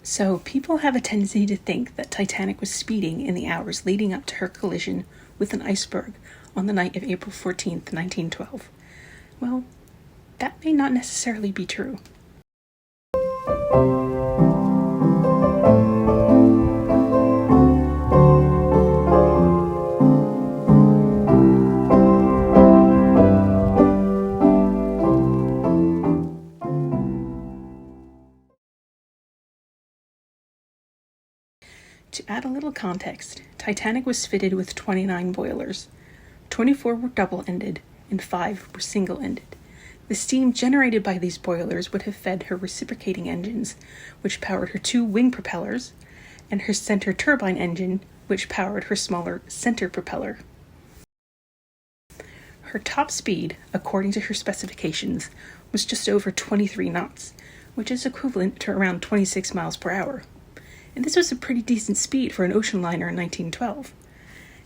So people have a tendency to think that Titanic was speeding in the hours leading up to her collision with an iceberg on the night of April 14th, 1912. Well, that may not necessarily be true. To add a little context, Titanic was fitted with 29 boilers. 24 were double-ended, and 5 were single-ended. The steam generated by these boilers would have fed her reciprocating engines, which powered her 2 wing propellers, and her center turbine engine, which powered her smaller center propeller. Her top speed, according to her specifications, was just over 23 knots, which is equivalent to around 26 miles per hour. And this was a pretty decent speed for an ocean liner in 1912.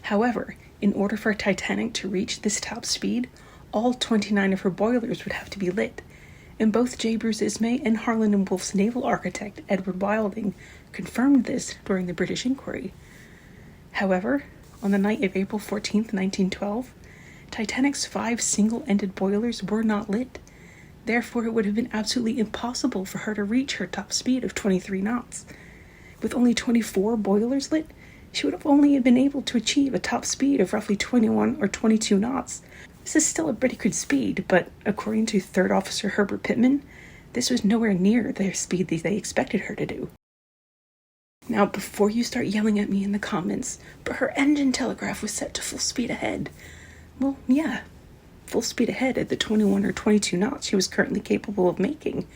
However, in order for Titanic to reach this top speed, all 29 of her boilers would have to be lit, and both J. Bruce Ismay and Harland and Wolff's naval architect, Edward Wilding, confirmed this during the British inquiry. However, on the night of April 14, 1912, Titanic's 5 single-ended boilers were not lit. Therefore, it would have been absolutely impossible for her to reach her top speed of 23 knots. With only 24 boilers lit, she would have only been able to achieve a top speed of roughly 21 or 22 knots. This is still a pretty good speed, but according to Third Officer Herbert Pittman, this was nowhere near the speed that they expected her to do. Now, before you start yelling at me in the comments, but her engine telegraph was set to full speed ahead. Well, yeah, full speed ahead at the 21 or 22 knots she was currently capable of making.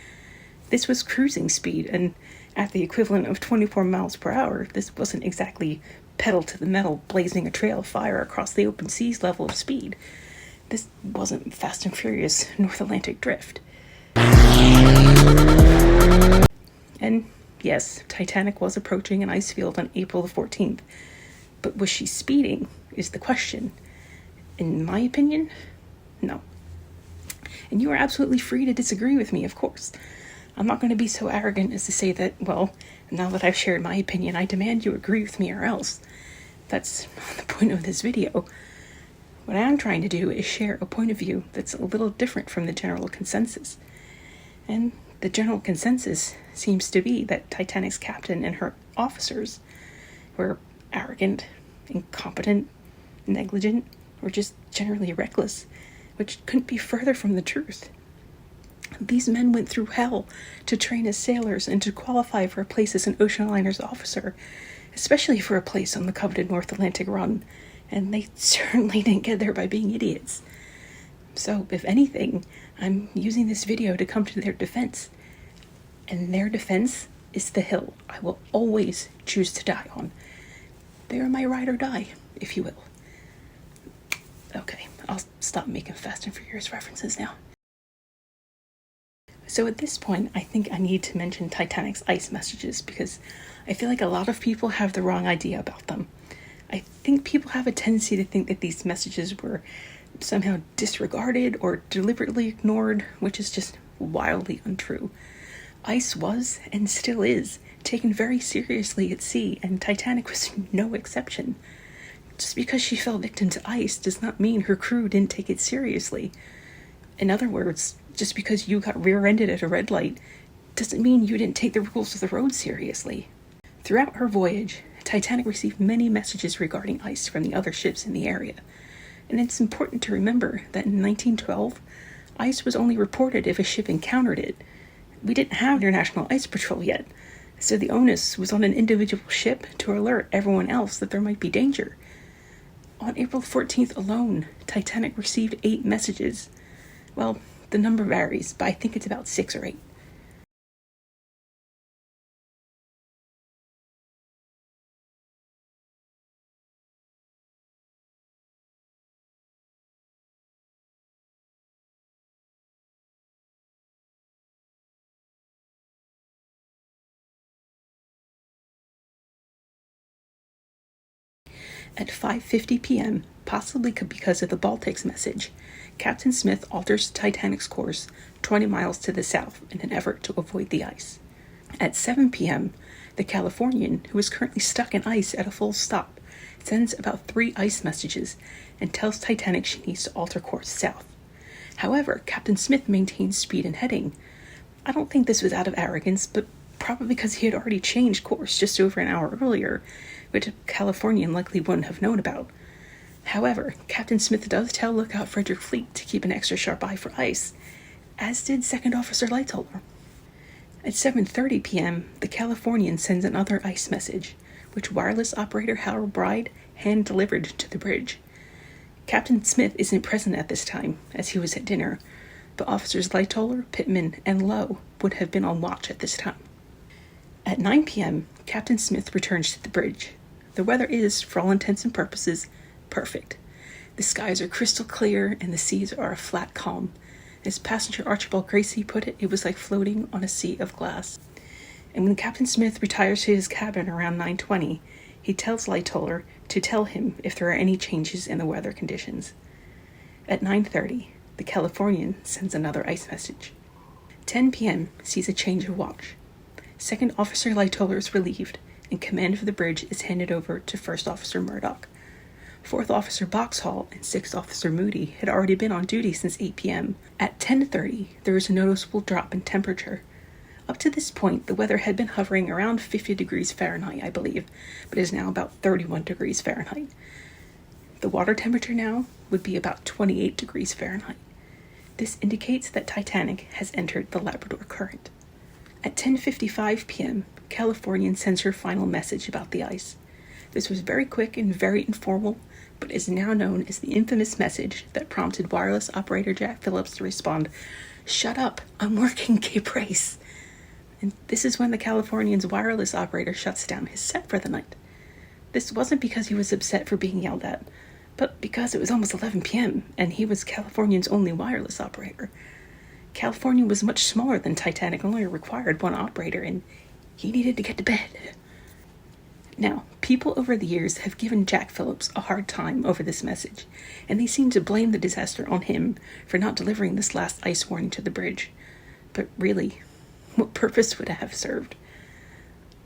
This was cruising speed, and at the equivalent of 24 miles per hour, this wasn't exactly pedal to the metal, blazing a trail of fire across the open seas level of speed. This wasn't Fast and Furious North Atlantic Drift. And yes, Titanic was approaching an ice field on April the 14th, but was she speeding is the question. In my opinion, no. And you are absolutely free to disagree with me, of course. I'm not going to be so arrogant as to say that, well, now that I've shared my opinion, I demand you agree with me or else. That's not the point of this video. What I'm trying to do is share a point of view that's a little different from the general consensus. And the general consensus seems to be that Titanic's captain and her officers were arrogant, incompetent, negligent, or just generally reckless, which couldn't be further from the truth. These men went through hell to train as sailors and to qualify for a place as an ocean liner's officer, especially for a place on the coveted North Atlantic run, and they certainly didn't get there by being idiots. So, if anything, I'm using this video to come to their defense. And their defense is the hill I will always choose to die on. They are my ride or die, if you will. Okay, I'll stop making Fast and Furious references now. So at this point, I think I need to mention Titanic's ice messages because I feel like a lot of people have the wrong idea about them. I think people have a tendency to think that these messages were somehow disregarded or deliberately ignored, which is just wildly untrue. Ice was, and still is, taken very seriously at sea, and Titanic was no exception. Just because she fell victim to ice does not mean her crew didn't take it seriously. In other words, just because you got rear-ended at a red light doesn't mean you didn't take the rules of the road seriously. Throughout her voyage, Titanic received many messages regarding ice from the other ships in the area. And it's important to remember that in 1912, ice was only reported if a ship encountered it. We didn't have International Ice Patrol yet, so the onus was on an individual ship to alert everyone else that there might be danger. On April 14th alone, Titanic received 8 messages. Well, the number varies, but I think it's about 6 or 8. At 5:50 p.m., possibly because of the Baltic's message, Captain Smith alters Titanic's course 20 miles to the south in an effort to avoid the ice. At 7 p.m., the Californian, who is currently stuck in ice at a full stop, sends about 3 ice messages and tells Titanic she needs to alter course south. However, Captain Smith maintains speed and heading. I don't think this was out of arrogance, but probably because he had already changed course just over an hour earlier, which a Californian likely wouldn't have known about. However, Captain Smith does tell Lookout Frederick Fleet to keep an extra sharp eye for ice, as did Second Officer Lightoller. At 7:30 p.m., the Californian sends another ice message, which wireless operator Harold Bride hand-delivered to the bridge. Captain Smith isn't present at this time, as he was at dinner, but Officers Lightoller, Pittman, and Lowe would have been on watch at this time. At 9 p.m., Captain Smith returns to the bridge. The weather is, for all intents and purposes, perfect. The skies are crystal clear and the seas are a flat calm. As passenger Archibald Gracie put it, it was like floating on a sea of glass. And when Captain Smith retires to his cabin around 9:20, he tells Lightoller to tell him if there are any changes in the weather conditions. At 9:30, the Californian sends another ice message. 10 p.m. sees a change of watch. Second Officer Lightoller is relieved, and command of the bridge is handed over to First Officer Murdoch. Fourth Officer Boxhall and Sixth Officer Moody had already been on duty since 8 p.m. At 10:30, there was a noticeable drop in temperature. Up to this point, the weather had been hovering around 50 degrees Fahrenheit, I believe, but is now about 31 degrees Fahrenheit. The water temperature now would be about 28 degrees Fahrenheit. This indicates that Titanic has entered the Labrador Current. At 10:55 p.m., Californian sends her final message about the ice. This was very quick and very informal, but is now known as the infamous message that prompted wireless operator Jack Phillips to respond, "Shut up, I'm working, Cape Race." And this is when the Californian's wireless operator shuts down his set for the night. This wasn't because he was upset for being yelled at, but because it was almost 11 p.m. and he was Californian's only wireless operator. California was much smaller than Titanic, only required one operator, and he needed to get to bed. Now, people over the years have given Jack Phillips a hard time over this message, and they seem to blame the disaster on him for not delivering this last ice warning to the bridge. But really, what purpose would it have served?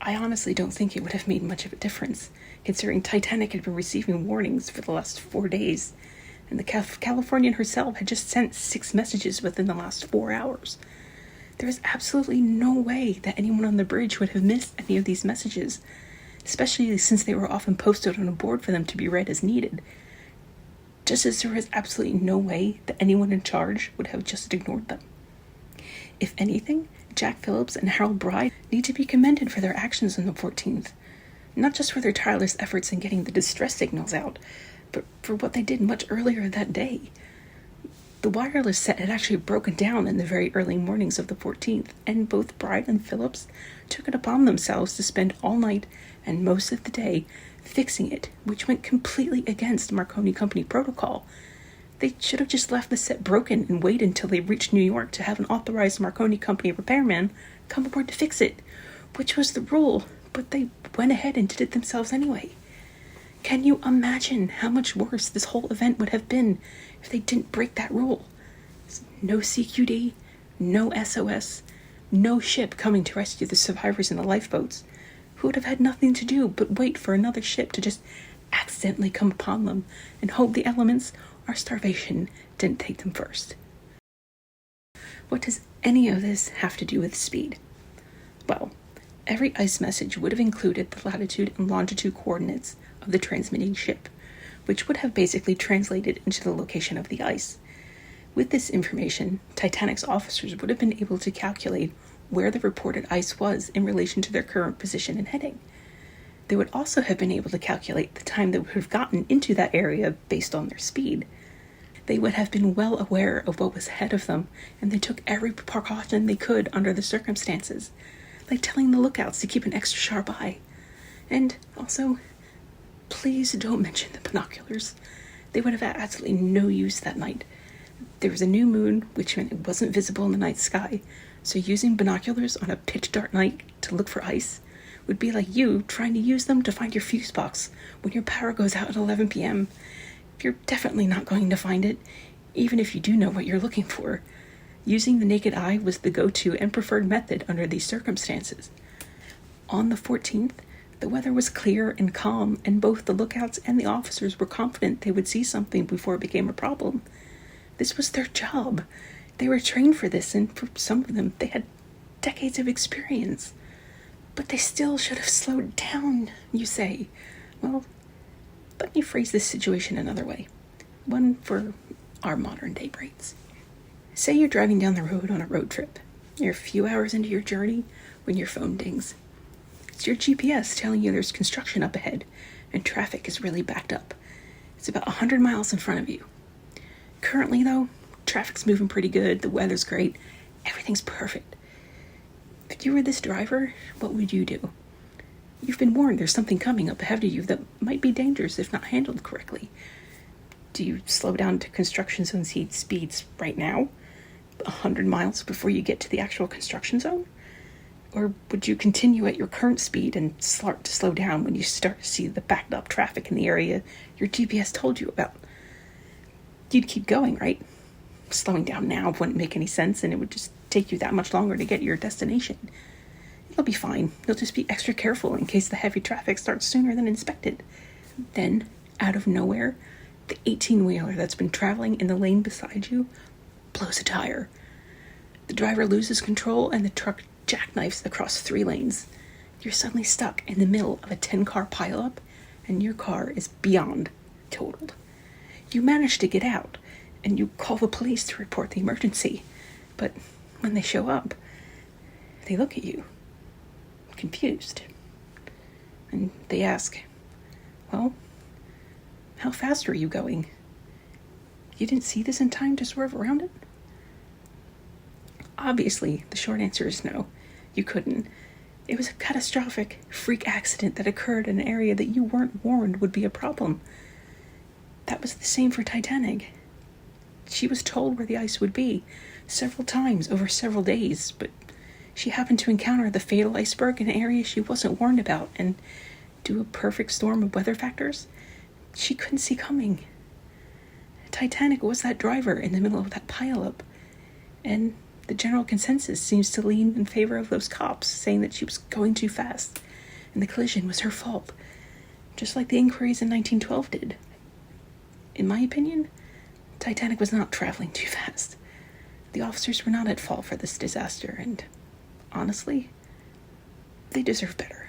I honestly don't think it would have made much of a difference, considering Titanic had been receiving warnings for the last 4 days, and the Californian herself had just sent 6 messages within the last 4 hours. There is absolutely no way that anyone on the bridge would have missed any of these messages, especially since they were often posted on a board for them to be read as needed. Just as there is absolutely no way that anyone in charge would have just ignored them. If anything, Jack Phillips and Harold Bride need to be commended for their actions on the 14th. Not just for their tireless efforts in getting the distress signals out, but for what they did much earlier that day. The wireless set had actually broken down in the very early mornings of the 14th, and both Bride and Phillips took it upon themselves to spend all night and most of the day fixing it, which went completely against Marconi Company protocol. They should have just left the set broken and waited until they reached New York to have an authorized Marconi Company repairman come aboard to fix it, which was the rule, but they went ahead and did it themselves anyway. Can you imagine how much worse this whole event would have been if they didn't break that rule? No CQD, no SOS, no ship coming to rescue the survivors in the lifeboats, who would have had nothing to do but wait for another ship to just accidentally come upon them and hope the elements or starvation didn't take them first. What does any of this have to do with speed? Well, every ice message would have included the latitude and longitude coordinates of the transmitting ship, which would have basically translated into the location of the ice. With this information, Titanic's officers would have been able to calculate where the reported ice was in relation to their current position and heading. They would also have been able to calculate the time they would have gotten into that area based on their speed. They would have been well aware of what was ahead of them, and they took every precaution they could under the circumstances, like telling the lookouts to keep an extra sharp eye. And also, please don't mention the binoculars. They would have had absolutely no use that night. There was a new moon, which meant it wasn't visible in the night sky, so using binoculars on a pitch-dark night to look for ice would be like you trying to use them to find your fuse box when your power goes out at 11 p.m. You're definitely not going to find it, even if you do know what you're looking for. Using the naked eye was the go-to and preferred method under these circumstances. On the 14th, the weather was clear and calm, and both the lookouts and the officers were confident they would see something before it became a problem. This was their job. They were trained for this, and for some of them, they had decades of experience. But they still should have slowed down, you say. Well, let me phrase this situation another way. One for our modern-day brains. Say you're driving down the road on a road trip. You're a few hours into your journey when your phone dings. It's your GPS telling you there's construction up ahead, and traffic is really backed up. It's about 100 miles in front of you. Currently, though, traffic's moving pretty good, the weather's great, everything's perfect. If you were this driver, what would you do? You've been warned there's something coming up ahead of you that might be dangerous if not handled correctly. Do you slow down to construction zone speeds right now, 100 miles before you get to the actual construction zone? Or would you continue at your current speed and start to slow down when you start to see the backed up traffic in the area your GPS told you about? You'd keep going, right? Slowing down now wouldn't make any sense, and it would just take you that much longer to get to your destination. You'll be fine. You'll just be extra careful in case the heavy traffic starts sooner than expected. Then, out of nowhere, the 18-wheeler that's been traveling in the lane beside you blows a tire. The driver loses control, and the truck jackknifes across 3 lanes. You're suddenly stuck in the middle of a 10-car pileup, and your car is beyond totaled. You manage to get out, and you call the police to report the emergency. But when they show up, they look at you, confused. And they ask, well, how fast were you going? You didn't see this in time to swerve around it? Obviously, the short answer is no. You couldn't. It was a catastrophic freak accident that occurred in an area that you weren't warned would be a problem. That was the same for Titanic. She was told where the ice would be several times over several days, but she happened to encounter the fatal iceberg in an area she wasn't warned about, and due to a perfect storm of weather factors, she couldn't see coming. Titanic was that driver in the middle of that pileup, and the general consensus seems to lean in favor of those cops, saying that she was going too fast, and the collision was her fault, just like the inquiries in 1912 did. In my opinion, Titanic was not traveling too fast. The officers were not at fault for this disaster, and honestly, they deserve better.